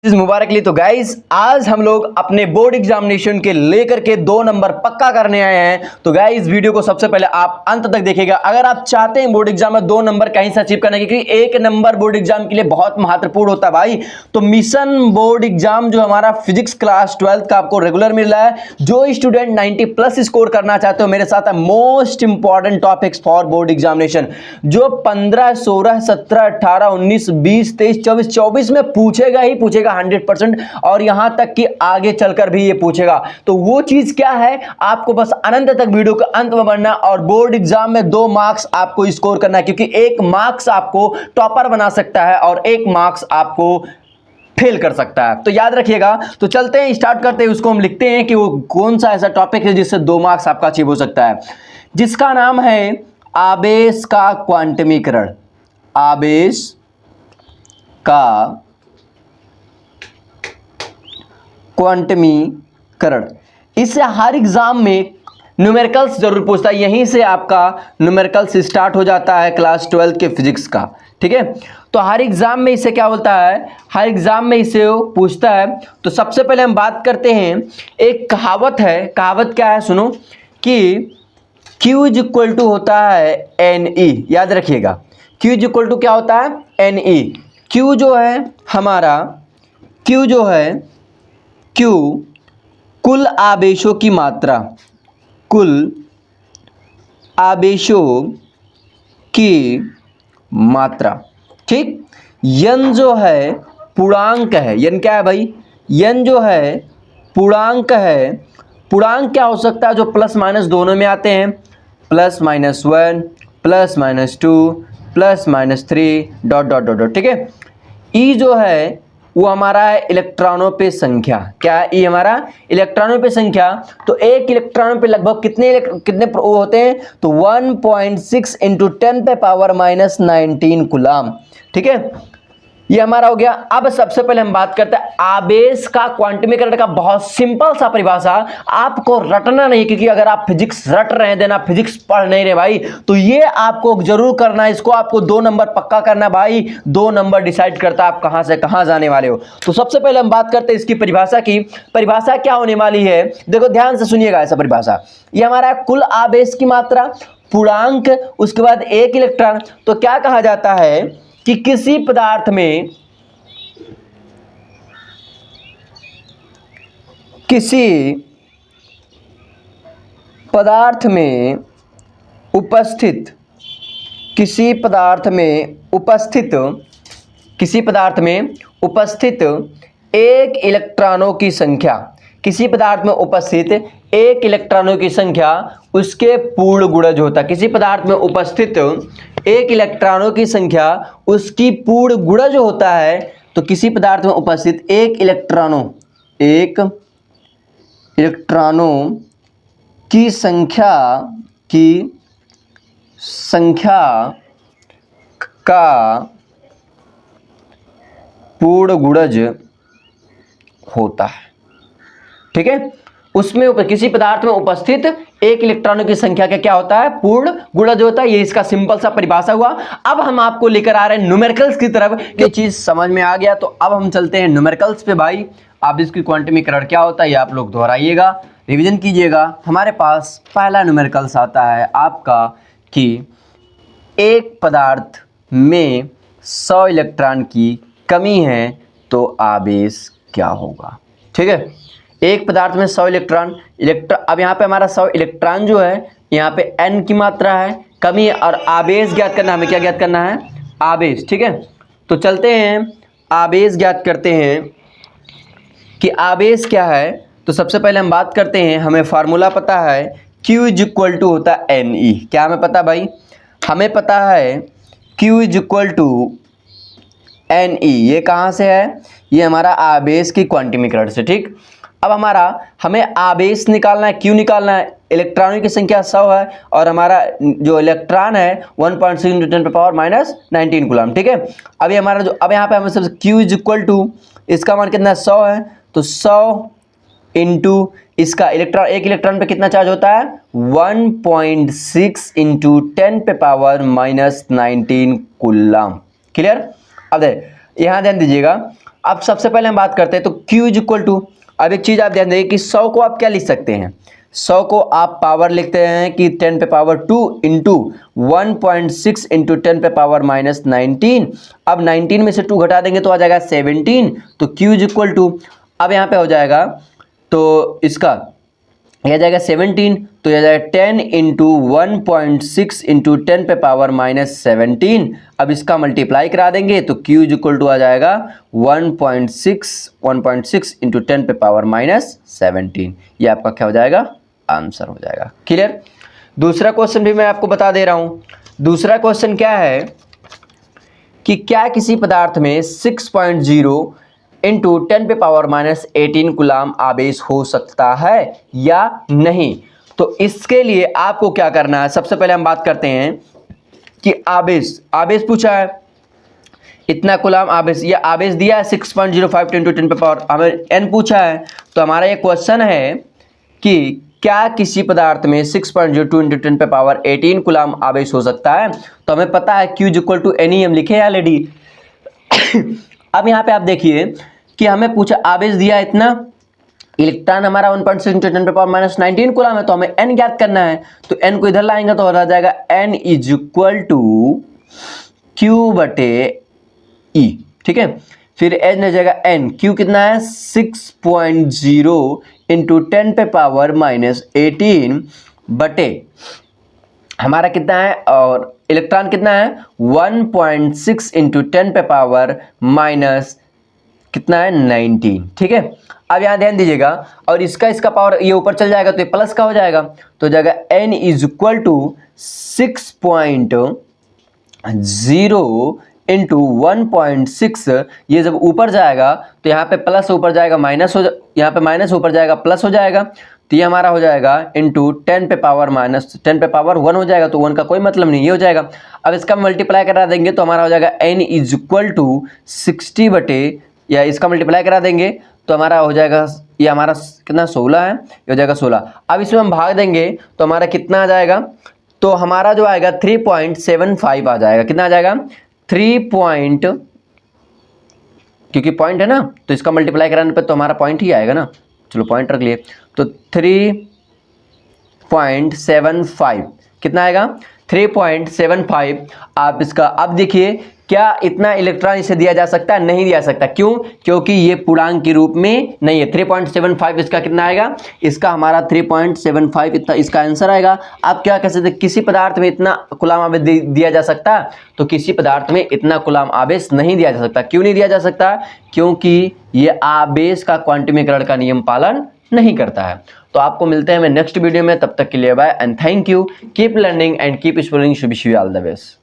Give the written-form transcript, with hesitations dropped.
मुबारकली। तो गाइज आज हम लोग अपने बोर्ड एग्जामिनेशन के लेकर के 2 नंबर पक्का करने आए हैं। तो गाइज वीडियो को सबसे पहले आप अंत तक देखिएगा अगर आप चाहते हैं बोर्ड एग्जाम में 2 नंबर कहीं से अचीव करने क्योंकि 1 नंबर बोर्ड एग्जाम के लिए बहुत महत्वपूर्ण होता है भाई। तो मिशन बोर्ड एग्जाम जो हमारा फिजिक्स क्लास 12 का आपको रेगुलर मिल रहा है, जो स्टूडेंट 90+ स्कोर करना चाहते हो मेरे साथ है most important topics for board examination, जो 15, 16, 17, 18, 19, 20, 23, 24 में पूछेगा ही पूछेगा 100%, और यहां तक कि आगे चलकर भी ये पूछेगा। तो वो चीज क्या है, आपको बस अनंत तक वीडियो के अंत में बढ़ना और बोर्ड एग्जाम में 2 मार्क्स आपको स्कोर करना है, क्योंकि 1 मार्क्स आपको टॉपर बना सकता है और 1 मार्क्स आपको फेल कर सकता है। तो याद रखिएगा। तो चलते हैं, स्टार्ट करते हैं। उसको हम लिखते हैं कि वो कौन सा ऐसा टॉपिक है जिससे 2 मार्क्स आपका अचीव हो सकता है, जिसका नाम है आवेश का क्वांटमीकरण। आवेश का क्वांटमीकरण। इससे हर एग्जाम में न्यूमेरिकल्स जरूर पूछता है, यहीं से आपका न्यूमेरिकल्स स्टार्ट हो जाता है क्लास 12 के फिजिक्स का। ठीक है, तो हर एग्जाम में इसे क्या बोलता है, हर एग्जाम में इसे पूछता है। तो सबसे पहले हम बात करते हैं, एक कहावत है। कहावत क्या है सुनो, कि Q इज इक्वल टू होता है NE। याद रखिएगा, Q इज इक्वल टू क्या होता है, NE। Q जो है हमारा, Q जो है, Q कुल आवेशों की मात्रा, कुल आवेशों की मात्रा। ठीक, N जो है पूर्णांक है। N क्या है भाई, N जो है पूर्णांक है। पूर्णांक क्या हो सकता है, जो प्लस माइनस दोनों में आते हैं, +-1, +-2, +-3 डॉट डॉट डॉट डॉट। ठीक है, E जो है वो हमारा है इलेक्ट्रॉनों पे संख्या। क्या है E हमारा, इलेक्ट्रॉनों पे संख्या। तो एक इलेक्ट्रॉनों पे लगभग कितने वो होते हैं, तो 1.6 × 10⁻⁻19 कूलम। ठीक है, ये हमारा हो गया। अब सबसे पहले हम बात करते हैं आवेश का क्वांटमीकरण का। बहुत सिंपल सा परिभाषा, आपको रटना नहीं, क्योंकि अगर आप फिजिक्स रट रहे हैं देन आप फिजिक्स पढ़ नहीं रहे भाई। तो ये आपको जरूर करना है, इसको आपको 2 नंबर पक्का करना है भाई। 2 नंबर डिसाइड करता है आप कहां से कहां जाने वाले हो। तो सबसे पहले हम बात करते हैं इसकी परिभाषा की। परिभाषा क्या होने वाली है, देखो ध्यान से सुनिएगा। ऐसा परिभाषा, ये हमारा कुल आवेश की मात्रा, पूर्णांक, उसके बाद 1 इलेक्ट्रॉन। तो क्या कहा जाता है कि किसी पदार्थ में, किसी पदार्थ में उपस्थित, किसी पदार्थ में उपस्थित, किसी पदार्थ में उपस्थित 1 इलेक्ट्रॉनों की संख्या, किसी पदार्थ में उपस्थित 1 इलेक्ट्रॉनों की संख्या उसके पूर्ण गुणज होता है। किसी पदार्थ में उपस्थित 1 इलेक्ट्रॉनों की संख्या उसकी पूर्ण गुणज होता है। तो किसी पदार्थ में उपस्थित 1 इलेक्ट्रॉनों की संख्या का पूर्ण गुणज होता है। ठीक है, उसमें किसी पदार्थ में उपस्थित 1 इलेक्ट्रॉनों की संख्या का क्या होता है, पूर्ण गुणज होता है। ये इसका सिंपल सा परिभाषा हुआ। अब हम आपको लेकर आ रहे हैं न्यूमेरिकल्स की तरफ। ये चीज समझ में आ गया, तो अब हम चलते हैं न्यूमेरिकल्स पे भाई। अब इसकी क्वांटमीकरण क्या होता है ये आप लोग दोहराइएगा, रिवीजन कीजिएगा। हमारे पास पहला न्यूमेरिकल्स आता है आपका कि एक पदार्थ में 100 इलेक्ट्रॉन की कमी है तो आवेश क्या होगा। ठीक है, एक पदार्थ में 100 इलेक्ट्रॉन। अब यहाँ पे हमारा 100 इलेक्ट्रॉन जो है, यहाँ पे n की मात्रा है, कमी है, और आवेश ज्ञात करना, हमें क्या ज्ञात करना है, आवेश। ठीक है, तो चलते हैं आवेश ज्ञात करते हैं कि आवेश क्या है। तो सबसे पहले हम बात करते हैं, हमें फार्मूला पता है, Q इज इक्वल टू होता है NE। क्या हमें पता भाई, हमें पता है Q is equal to NE। ये कहाँ से है, ये हमारा आवेश की क्वांटमीकरण से। ठीक, अब हमें आवेश निकालना है, Q निकालना है। इलेक्ट्रॉनों की संख्या 100 है और हमारा जो इलेक्ट्रॉन है 1.6 × 10⁻⁻19 कूलम। ठीक है, अभी हमारा जो, अब यहाँ पे हमें सबसे Q इज इक्वल टू, इसका मान कितना 100 है, तो 100 इंटू इसका इलेक्ट्रॉन, 1 इलेक्ट्रॉन पे कितना चार्ज होता है, 1.6 × 10⁻⁻19 कूलम। क्लियर। अब यहाँ ध्यान दीजिएगा, अब सबसे पहले हम बात करते हैं तो Q इज इक्वल टू, अब एक चीज़ आप ध्यान देंगे कि 100 को आप क्या लिख सकते हैं, 100 को आप पावर लिखते हैं कि 10 पे पावर 2 इंटू 1.6 इंटू 10 पे पावर माइनस 19। अब 19 में से 2 घटा देंगे तो आ जाएगा 17, तो Q इज इक्वल टू, अब यहाँ पे हो जाएगा तो इसका यह जाएगा 17, तो यह जाएगा 10 इंटू 1.6 इंटू 10 पे पावर माइनस 17। अब इसका मल्टीप्लाई करा देंगे तो Q इज इक्वल टू आ जाएगा 1.6 इंटू 10 पे पावर माइनस 17। ये आपका क्या हो जाएगा, आंसर हो जाएगा। क्लियर। दूसरा क्वेश्चन भी मैं आपको बता दे रहा हूं। दूसरा क्वेश्चन क्या है कि क्या किसी पदार्थ में 6.0 इंटू 10 पे पावर माइनस 18 कूलाम आवेश हो सकता है या नहीं। तो इसके लिए आपको क्या करना है, सबसे पहले हम बात करते हैं कि आवेश पूछा है, इतना कूलाम आवेश, या आवेश दिया है 6.05 इंटू 10 पे पावर, हमें n पूछा है। तो हमारा ये क्वेश्चन है कि क्या किसी पदार्थ में 6.02 इंटू 10 पे पावर 18 कूलाम आवेश हो सकता है। तो हमें पता है Q इक्वल टू NE हम लिखे ऑलरेडी। अब यहाँ पे आप देखिए कि हमें पूछा आवेश दिया इतना, इलेक्ट्रॉन हमारा 1.6 इंटू 10 पे पावर माइनस 19 कूलाम है, तो हमें n ज्ञात करना है। तो n को इधर लाएंगे तो हो जाएगा n is equal to Q बटे E। ठीक है, फिर n हो जाएगा n, Q कितना है 6.0 इंटू 10 पे पावर माइनस 18 बटे हमारा कितना है, और इलेक्ट्रॉन कितना है 1.6 इंटू 10 पे पावर माइनस कितना है 19। ठीक है, अब यहाँ ध्यान दीजिएगा, और इसका पावर ये ऊपर चल जाएगा तो ये प्लस का हो जाएगा, तो हो जाएगा n is equal to 6.0 into 1.6। ये जब ऊपर जाएगा तो यहाँ पे प्लस ऊपर जाएगा माइनस हो, यहाँ पे माइनस ऊपर जाएगा प्लस हो जाएगा, तो ये हमारा हो जाएगा इंटू 10 पे पावर माइनस 10 पे पावर 1 हो जाएगा, तो 1 का कोई मतलब नहीं, ये हो जाएगा। अब इसका मल्टीप्लाई करा देंगे तो हमारा हो जाएगा n इज इक्वल टू 60 बटे, या इसका मल्टीप्लाई करा देंगे तो हमारा हो जाएगा, ये हमारा कितना 16 है, ये हो जाएगा 16। अब इसमें हम भाग देंगे तो हमारा कितना आ जाएगा, तो हमारा जो आएगा 3.75 आ जाएगा। कितना आ जाएगा 3 क्योंकि पॉइंट है ना, तो इसका मल्टीप्लाई कराने पर तो हमारा पॉइंट ही आएगा ना, चलो पॉइंट रख लिए, तो 3.75 कितना आएगा 3.75। आप इसका अब देखिए क्या इतना इलेक्ट्रॉन इसे दिया जा सकता है, नहीं दिया सकता। क्यों, क्योंकि ये पूर्णांक के रूप में नहीं है। 3.75 इसका कितना आएगा, इसका हमारा 3.75 इतना इसका आंसर आएगा। आप क्या कह सकते हैं, किसी पदार्थ में इतना कूलाम आवेश दिया जा सकता है, तो किसी पदार्थ में इतना कूलाम आवेश नहीं दिया जा सकता। क्यों नहीं दिया जा सकता, क्योंकि ये आवेश का क्वांटमीकरण का नियम पालन नहीं करता है। तो आपको मिलते हैं मैं नेक्स्ट वीडियो में, तब तक के लिए bye and thank you. Keep learning and keep exploring, शुभ ऑल द बेस्ट।